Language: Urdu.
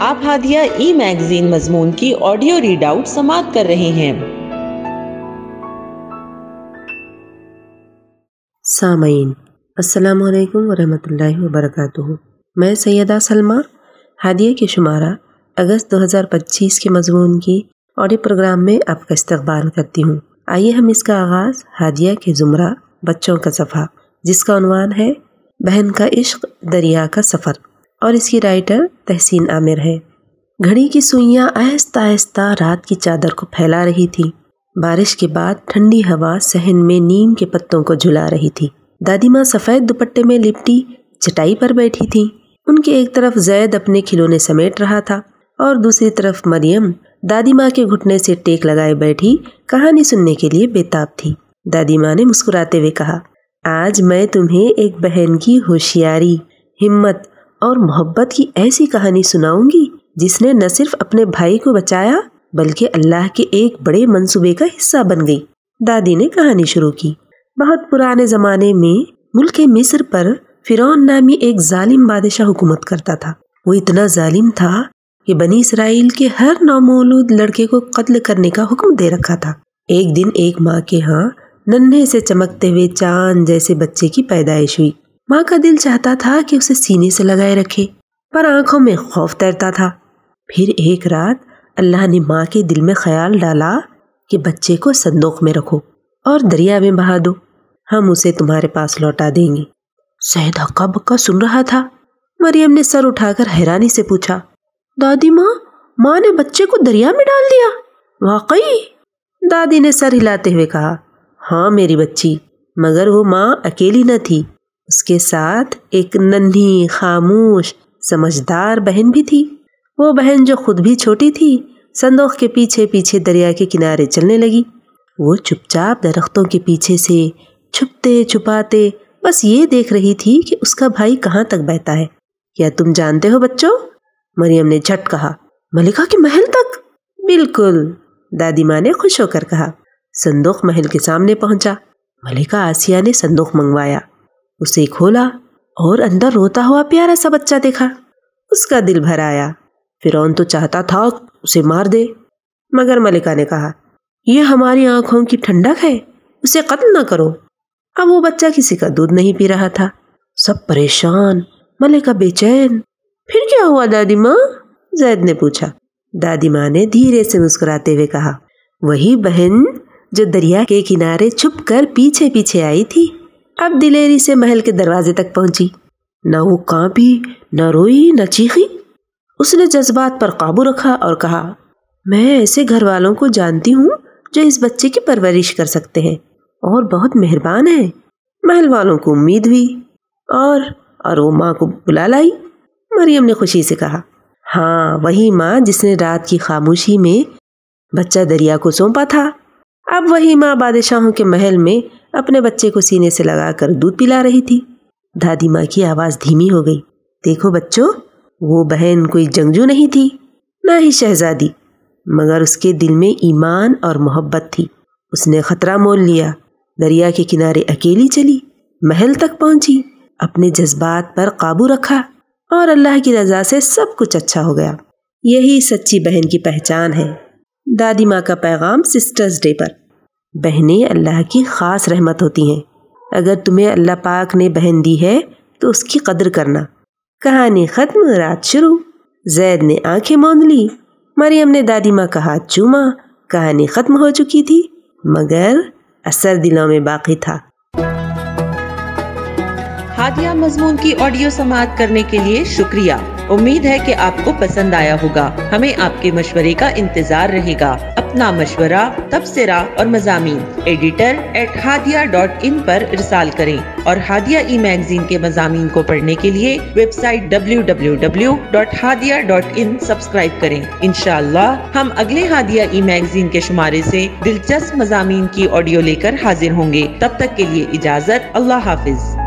آپ ہادیہ ای میگزین مضمون کی آڈیو ریڈ آؤٹ سماعت کر رہے ہیں۔ سامعین السلام علیکم ورحمۃ اللہ وبرکاتہ۔ میں سیدہ سلمہ ہادیہ کے شمارہ اگست 2025 کے مضمون کی آڈیو پروگرام میں آپ کا استقبال کرتی ہوں۔ آئیے ہم اس کا آغاز ہادیہ کے زمرہ بچوں کا صفحہ، جس کا عنوان ہے بہن کا عشق دریا کا سفر، اور اس کی رائٹر تحسین عامر ہے۔ گھڑی کی سوئیاں آہستہ آہستہ رات کی چادر کو پھیلا رہی تھی۔ بارش کے بعد ٹھنڈی ہوا صحن میں نیم کے پتوں کو جھلا رہی تھی۔ دادی ماں سفید دوپٹے میں لپٹی چٹائی پر بیٹھی تھی۔ ان کے ایک طرف زید اپنے کھلونے سمیٹ رہا تھا اور دوسری طرف مریم دادی ماں کے گھٹنے سے ٹیک لگائے بیٹھی کہانی سننے کے لیے بےتاب تھی۔ دادی ماں نے مسکراتے ہوئے کہا، آج میں تمہیں ایک بہن کی ہوشیاری، ہمت اور محبت کی ایسی کہانی سناؤں گی جس نے نہ صرف اپنے بھائی کو بچایا بلکہ اللہ کے ایک بڑے منصوبے کا حصہ بن گئی۔ دادی نے کہانی شروع کی۔ بہت پرانے زمانے میں ملک مصر پر فرعون نامی ایک ظالم بادشاہ حکومت کرتا تھا۔ وہ اتنا ظالم تھا کہ بنی اسرائیل کے ہر نومولود لڑکے کو قتل کرنے کا حکم دے رکھا تھا۔ ایک دن ایک ماں کے ہاں ننھے سے چمکتے ہوئے چاند جیسے بچے کی پیدائش ہوئی۔ ماں کا دل چاہتا تھا کہ اسے سینے سے لگائے رکھے، پر آنکھوں میں خوف تیرتا تھا۔ پھر ایک رات اللہ نے ماں کے دل میں خیال ڈالا کہ بچے کو صندوق میں رکھو اور دریا میں بہا دو، ہم اسے تمہارے پاس لوٹا دیں گے۔ سید ہکا بکا سن رہا تھا۔ مریم نے سر اٹھا کر حیرانی سے پوچھا، دادی ماں نے بچے کو دریا میں ڈال دیا؟ واقعی؟ دادی نے سر ہلاتے ہوئے کہا، ہاں میری بچی، مگر وہ ماں اکیلی نہ تھی، اس کے ساتھ ایک ننھی خاموش سمجھدار بہن بھی تھی۔ وہ بہن جو خود بھی چھوٹی تھی صندوق کے پیچھے پیچھے دریا کے کنارے چلنے لگی۔ وہ چپ چاپ درختوں کے پیچھے سے چھپتے چھپاتے بس یہ دیکھ رہی تھی کہ اس کا بھائی کہاں تک بہتا ہے۔ کیا تم جانتے ہو بچوں؟ مریم نے جھٹ کہا، ملکہ کے محل تک؟ بالکل، دادی ماں نے خوش ہو کر کہا۔ صندوق محل کے سامنے پہنچا۔ ملکہ آسیہ نے صندوق منگوایا، اسے کھولا اور اندر روتا ہوا پیارا سا بچہ دیکھا۔ اس کا دل بھر آیا۔ فرعون تو چاہتا تھا اسے مار دے، مگر ملکہ نے کہا، یہ ہماری آنکھوں کی ٹھنڈک ہے، اسے قتل نہ کرو۔ اب وہ بچہ کسی کا دودھ نہیں پی رہا تھا۔ سب پریشان، ملکہ بے چین۔ پھر کیا ہوا دادی ماں؟ زید نے پوچھا۔ دادی ماں نے دھیرے سے مسکراتے ہوئے کہا، وہی بہن جو دریا کے کنارے چھپ کر پیچھے پیچھے آئی تھی اب دلیری سے محل کے دروازے تک پہنچی۔ نہ وہ کانپی، نہ روئی، نہ چیخی۔ اس نے جذبات پر قابو رکھا اور کہا، میں ایسے گھر والوں کو جانتی ہوں جو اس بچے کی پرورش کر سکتے ہیں اور بہت مہربان ہیں۔ محل والوں کو امید ہوئی اور وہ ماں کو بلا لائی۔ مریم نے خوشی سے کہا، ہاں وہی ماں جس نے رات کی خاموشی میں بچہ دریا کو سونپا تھا۔ اب وہی ماں بادشاہوں کے محل میں اپنے بچے کو سینے سے لگا کر دودھ پلا رہی تھی۔ دادی ماں کی آواز دھیمی ہو گئی، دیکھو بچوں، وہ بہن کوئی جنگجو نہیں تھی، نہ ہی شہزادی، مگر اس کے دل میں ایمان اور محبت تھی۔ اس نے خطرہ مول لیا، دریا کے کنارے اکیلی چلی، محل تک پہنچی، اپنے جذبات پر قابو رکھا اور اللہ کی رضا سے سب کچھ اچھا ہو گیا۔ یہی سچی بہن کی پہچان ہے۔ دادی ماں کا پیغام سسٹرز ڈے پر۔ بہنیں اللہ کی خاص رحمت ہوتی ہیں۔ اگر تمہیں اللہ پاک نے بہن دی ہے تو اس کی قدر کرنا۔ کہانی ختم، رات شروع۔ زید نے آنکھیں موند لی، مریم نے دادی ماں کا ہاتھ چوما۔ کہانی ختم ہو چکی تھی مگر اثر دلوں میں باقی تھا۔ ہادیہ مضمون کی آڈیو سماعت کرنے کے لیے شکریہ۔ امید ہے کہ آپ کو پسند آیا ہوگا۔ ہمیں آپ کے مشورے کا انتظار رہے گا۔ اپنا مشورہ، تبصرہ اور مضامین editor@hadia.in پر ارسال کریں اور ہادیہ ای میگزین کے مضامین کو پڑھنے کے لیے ویب سائٹ www.hadia.in سبسکرائب کریں۔ انشاءاللہ ہم اگلے ہادیہ ای میگزین کے شمارے سے دلچسپ مضامین کی آڈیو لے کر حاضر ہوں گے۔ تب تک کے لیے اجازت، اللہ حافظ۔